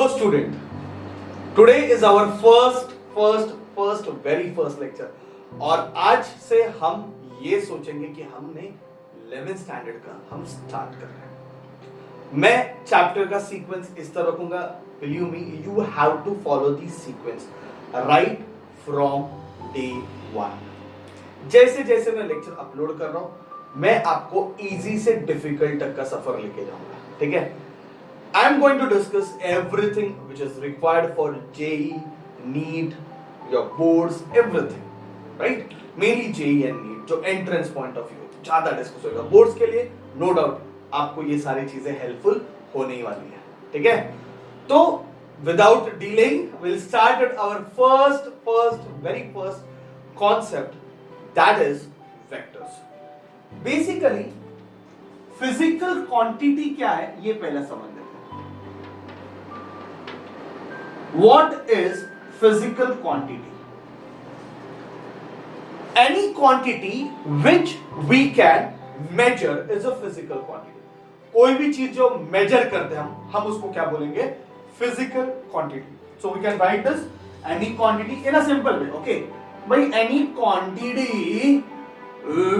Hello student, today is our very first lecture और आज से हम ये सोचेंगे कि हमने 11th स्टैंडर्ड का हम स्टार्ट कर रहे हैं। मैं चैप्टर का सीक्वेंस इस तरह रखूंगा, believe me, you have to follow the sequence right from day 1। जैसे जैसे मैं लेक्चर अपलोड कर रहा हूं मैं आपको इजी से डिफिकल्ट तक का सफर लेके जाऊंगा, ठीक है। I am going to discuss everything which is required for JEE, NEET, your boards, everything, right? Mainly JEE and NEET, जो entrance point of view ज़्यादा डिस्कस होगा। बोर्ड्स के लिए नो डाउट आपको ये सारी चीजें हेल्पफुल होने ही वाली है, ठीक है। तो without delaying, we'll start at our very first concept, that is vectors. Basically, physical quantity क्या है ये पहला समझ लेते हैं। What is physical quantity? Any quantity which we can measure is a physical quantity. कोई भी चीज जो मेजर करते हैं हम उसको क्या बोलेंगे? Physical quantity. So we can write this any quantity in a simple way. Okay, भाई any quantity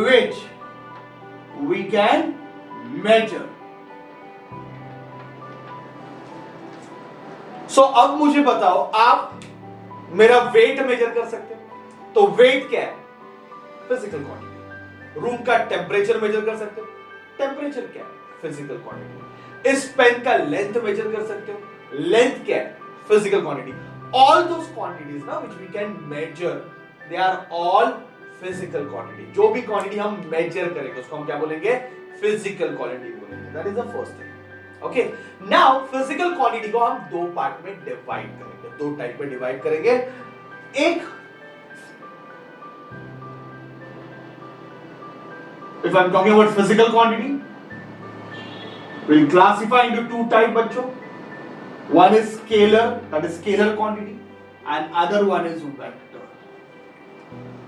which we can measure. So अब मुझे बताओ, आप मेरा वेट मेजर कर सकते हो, तो वेट क्या है? Physical quantity. रूम का टेम्परेचर मेजर कर सकते हो, टेम्परेचर क्या है? Physical quantity. इस पेन का लेंथ मेजर कर सकते हो, लेंथ क्या है? Physical quantity. All those quantities ना which we can measure, they are all physical quantity. जो भी क्वांटिटी हम मेजर करेंगे उसको हम क्या बोलेंगे? फिजिकल क्वांटिटी बोलेंगे। That is the first thing. Okay, now physical quantity को हम दो पार्ट में डिवाइड करेंगे, दो टाइप में डिवाइड करेंगे। एक, if I'm talking about physical quantity, we'll classify into two type बच्चों। One is scalar, that is scalar quantity, and other one is vector।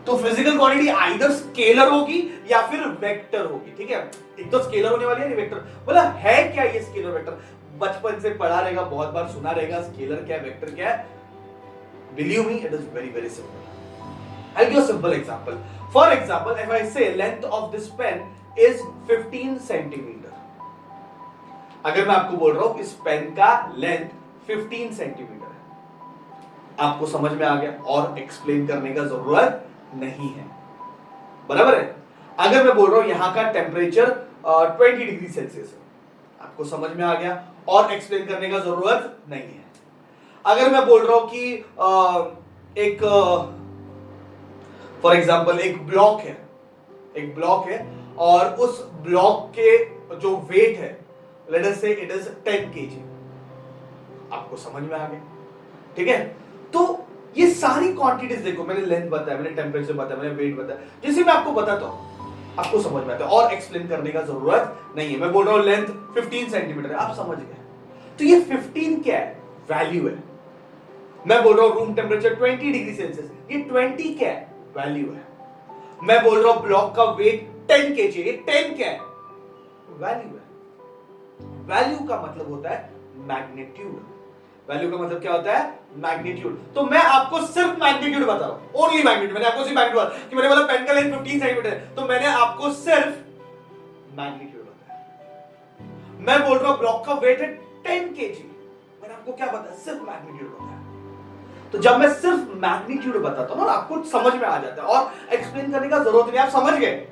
तो फिजिकल क्वांटिटी आइदर स्केलर होगी या फिर वेक्टर होगी, ठीक है। एक तो स्केलर होने वाली है, वेक्टर। बोला है क्या ये स्केलर वेक्टर? बचपन से पढ़ा रहेगा, बहुत बार सुना रहेगा, स्केलर क्या है, वेक्टर क्या है। Believe me, it is very very simple. I'll give a simple example. For example, if I say length of this pen is 15 centimeter, अगर मैं आपको बोल रहा हूं इस पेन का लेंथ 15 सेंटीमीटर है, आपको समझ में आ गया और एक्सप्लेन करने का जरूरत नहीं है, बराबर है। अगर मैं बोल रहा हूं यहां का टेम्परेचर 20 डिग्री सेल्सियस है, आपको समझ में आ गया और एक्सप्लेन करने का जरूरत नहीं है। अगर मैं बोल रहा हूं कि एक फॉर एग्जांपल एक ब्लॉक है और उस ब्लॉक के जो वेट है, लेट अस से इट इज 10 kg, आपको समझ में आ गया, ठीक है। तो ये सारी क्वांटिटीज देखो, मैंने लेंथ बताया, मैंने टेम्परेचर बताया, मैंने वेट बताया, जैसे मैं आपको बताता हूं आपको समझ में आता है और एक्सप्लेन करने का जरूरत नहीं है। मैं बोल रहा हूं लेंथ 15 सेंटीमीटर है, आप समझ गए। तो ये 15 क्या है? वैल्यू है। मैं बोल रहा हूं रूम टेम्परेचर 20 डिग्री सेल्सियस, ये 20 क्या है? वैल्यू है। मैं बोल रहा हूं ब्लॉक का वेट 10 kg, ये 10 क्या है? वैल्यू है। वैल्यू का मतलब होता है मैग्नीट्यूड। वैल्यू का मतलब क्या होता है? मैग्नीट्यूड। तो मैं आपको सिर्फ मैग्नीट्यूड बता रहा हूं, ओनली मैग्नीट्यूड। मैंने आपको सिर्फ मैग्नीट्यूड कि मैंने बोला पेन का लेंथ 15 सेंटीमीटर है, तो मैंने आपको सिर्फ मैग्नीट्यूड बताया। मैं बोल रहा हूं ब्लॉक का वेट है 10 kg, मैंने आपको क्या बताया? सिर्फ मैग्नीट्यूड बताया। तो जब मैं सिर्फ मैग्नीट्यूड बताता हूं ना, आपको समझ में आ जाता है और एक्सप्लेन करने का जरूरत नहीं। आप समझ गए,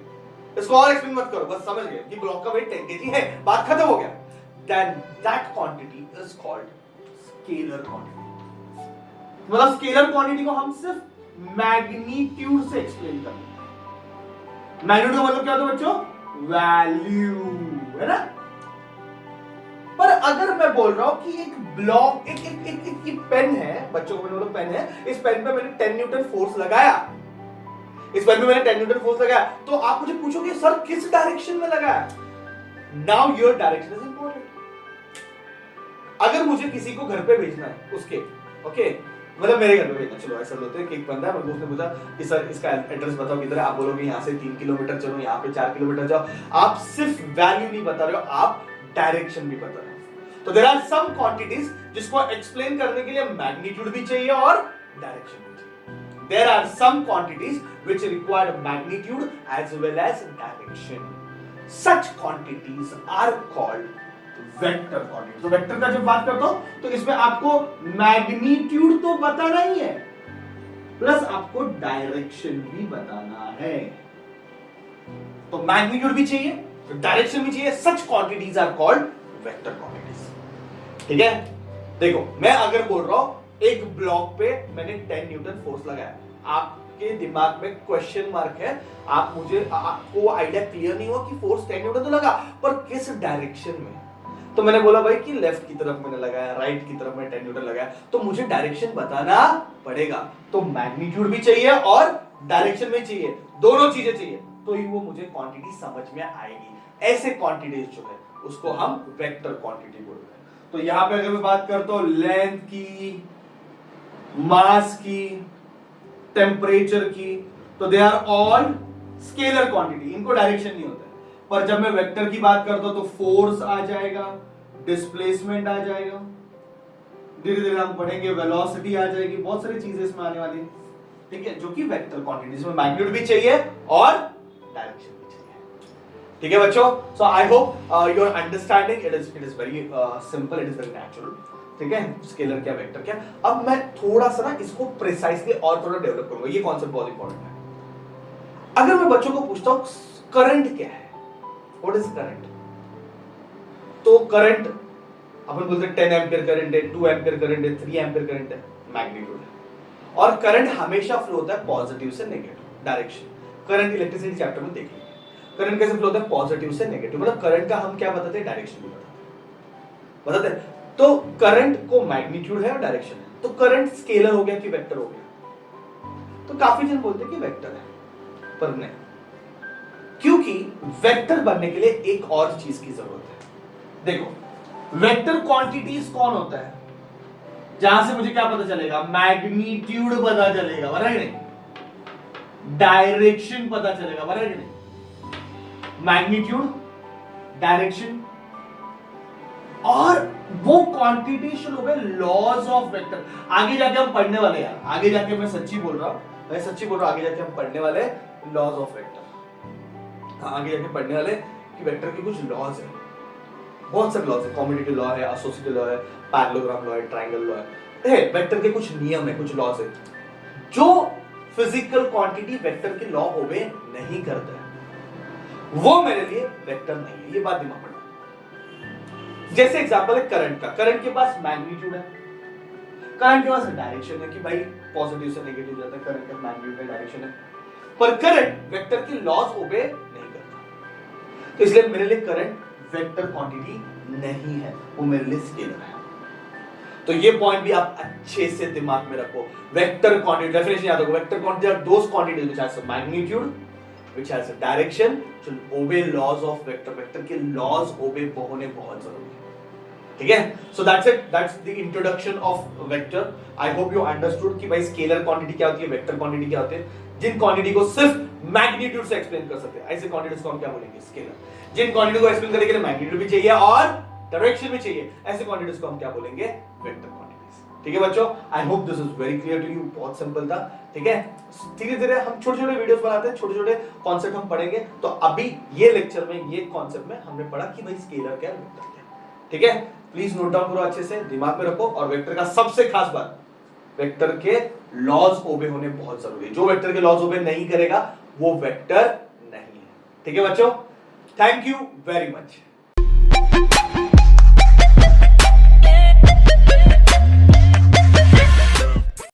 इसको और एक्सप्लेन मत करो, बस समझ गए कि ब्लॉक का वेट 10 kg है, बात खत्म हो गया। Then that quantity is called scalar quantity। मतलब स्केलर क्वांटिटी को हम सिर्फ मैग्नीट्यूड से एक्सप्लेन करते हैं। मैग्नीट्यूड का मतलब क्या होता है बच्चों? वैल्यू, है ना। पर अगर मैं बोल रहा हूं कि एक ब्लॉक, एक पेन है, बच्चों को मैंने बोला पेन है, इस पेन पे मैंने 10 न्यूटन फोर्स लगाया, इस पेन पे मैंने 10 न्यूटन फोर्स लगाया, तो आप मुझे पूछोगे सर किस डायरेक्शन में लगाया? Now your direction is important. अगर मुझे किसी को घर पे भेजना है उसके, ओके, मतलब मेरे घर पे भेजना, चलो ऐसा होता है कि एक बंदा है, मतलब उसने पूछा कि सर इसका एड्रेस बताओ किधर है, आप बोलोगे यहाँ से 3 किलोमीटर चलो, यहाँ पे 4 किलोमीटर जाओ। आप सिर्फ वैल्यू नहीं बता रहे हो, आप डायरेक्शन भी बता रहे हो। तो देयर आर सम क्वांटिटीज जिसको एक्सप्लेन करने के लिए मैग्नीट्यूड भी चाहिए और डायरेक्शन भी चाहिए। There are some quantities which require magnitude as well as direction. Such quantities are called vector quantity. तो वेक्टर का जब बात करता हूं तो इसमें आपको मैग्नीट्यूड तो बताना ही है, प्लस आपको डायरेक्शन भी बताना है। तो मैग्नीट्यूड भी चाहिए, डायरेक्शन भी चाहिए। Such quantities are called vector quantities. ठीक है, देखो मैं अगर बोल रहा हूं एक ब्लॉक पे मैंने 10 न्यूटन फोर्स लगाया, आपके दिमाग में क्वेश्चन मार्क है, आपको आइडिया क्लियर नहीं हुआ कि फोर्स 10 न्यूटन तो लगा, पर किस डायरेक्शन में। तो मैंने बोला भाई कि लेफ्ट की तरफ मैंने लगाया, राइट की तरफ मैंने 10 न्यूटन लगाया, तो मुझे डायरेक्शन बताना पड़ेगा। तो मैग्नीट्यूड भी चाहिए और डायरेक्शन भी चाहिए, दोनों चीजें चाहिए, तो ही वो मुझे क्वांटिटी समझ में आएगी। ऐसे क्वांटिटीज जो है उसको हम वेक्टर क्वांटिटी बोलते हैं। तो यहां पे अगर मैं बात करता हूं लेंथ की, मास की, टेम्परेचर की, तो they are all scalar quantity, इनको डायरेक्शन नहीं होता है। पर जब मैं वेक्टर की बात करता हूं तो फोर्स आ जाएगा, डिस्प्लेसमेंट आ जाएगा, धीरे धीरे हम पढ़ेंगे वेलोसिटी आ जाएगी, बहुत सारी चीजें इसमें आने वाली है। ठीक है, जो कि वेक्टर क्वांटिटीज में मैग्नीट्यूड भी चाहिए और डायरेक्शन भी चाहिए। ठीक है बच्चों, so I hope your understanding it is very simple, it is very natural. ठीक है, स्केलर क्या वेक्टर क्या। अब मैं थोड़ा सा ना इसको प्रिसाइसली और थोड़ा डेवलप करूंगा, ये कॉन्सेप्ट बहुत इंपॉर्टेंट है। अगर मैं बच्चों को पूछता हूं करंट क्या है, व्हाट इज करंट, तो करंट अपन बोलते हैं 10 एम्पीयर करंट है, 2 एम्पीयर करंट है, 3 एम्पीयर करंट है, मैग्नीट्यूड है। और करंट हमेशा फ्लो होता है पॉजिटिव से negative direction. Current electricity chapter में देख लीजिए करंट कैसे फ्लो होता है, पॉजिटिव से नेगेटिव। मतलब करंट का हम क्या बताते हैं, डायरेक्शन भी बताते हैं। तो करंट को मैग्नीट्यूड है और डायरेक्शन है। तो करंट स्केलर हो गया कि वेक्टर हो गया, तो काफी जन बोलते हैं कि वेक्टर है, पर नहीं, क्योंकि वेक्टर बनने के लिए एक और चीज की जरूरत है। देखो वेक्टर क्वांटिटीज कौन होता है, जहां से मुझे क्या पता चलेगा, मैग्नीट्यूड पता चलेगा, बराबर नहीं, डायरेक्शन पता चलेगा, बराबर नहीं, मैग्नीट्यूड, डायरेक्शन, और वो quantity should obey laws of vector. आगे जाके हम पढ़ने वाले यार, आगे जाके मैं सच्ची बोल रहा हूं, मैं सच्ची बोल रहा हूं, आगे जाके हम पढ़ने वाले लॉज ऑफ वेक्टर। आगे जाके पढ़ने वाले कि वेक्टर के कुछ लॉज है, बहुत सारे लॉज है, कॉम्यूटेटिव लॉ है, एसोसिएटिव लॉ है, पैरेललोग्राम लॉ है, ट्रायंगल लॉ है, वेक्टर के कुछ नियम है, कुछ लॉज है जो फिजिकल क्वांटिटी वेक्टर के लॉ ओबे नहीं करता है, वो मेरे लिए वेक्टर नहीं है। ये बात दिमाग में रखना। जैसे एग्जांपल है करंट का, करंट के पास मैग्नीट्यूड है, करंट के पास डायरेक्शन है कि भाई पॉजिटिव से नेगेटिव जाता है, करंट का मैग्नीट्यूड है, डायरेक्शन है, पर करंट वेक्टर के लॉज ओबे नहीं करता। तो इसलिए मेरे लिए करंट वेक्टर क्वांटिटी नहीं है, वो मेरे लिए स्केलर है। तो ये पॉइंट भी आप अच्छे से दिमाग में रखो। वेक्टर क्वांटिटी डेफिनेशन याद रखो, vector quantity are those quantities which has a magnitude, which has a direction, should obey laws of vector। Vector के लॉज ओबे होने बहुत जरूरी है। ठीक है, so that's it, that's the introduction of vector. I hope you understood कि भाई scalar quantity क्या होती है, वेक्टर क्वांटिटी क्या होती है। जिन क्वांटिटी को सिर्फ मैग्नीट्यूड से एक्सप्लेन कर सकते हैं, ऐसे क्वांटिटीज को हम क्या बोलेंगे, स्केलर। जिन क्वांटिटी को एक्सप्लेन करने के लिए मैग्नीट्यूड भी चाहिए और डायरेक्शन भी चाहिए, ऐसे क्वांटिटीज को हम क्या बोलेंगे, वेक्टर क्वांटिटीज। ठीक है बच्चों, I hope this is very clear to you. बहुत सिंपल था। ठीक है, धीरे धीरे हम छोटे छोटे वीडियोस बनाते हैं, छोटे छोटे कॉन्सेप्ट हम पढ़ेंगे। तो अभी ये लेक्चर में, ये कॉन्सेप्ट में हमने पढ़ा कि भाई स्केलर क्या है, वेक्टर क्या है। ठीक है, प्लीज नोट डाउन करो, अच्छे से दिमाग में रखो। और वेक्टर का सबसे खास बात, वेक्टर के लॉज ओबे होने बहुत जरूरी है। जो वेक्टर के लॉज ओबे नहीं करेगा वो वेक्टर नहीं है। ठीक है बच्चों, थैंक यू वेरी मच।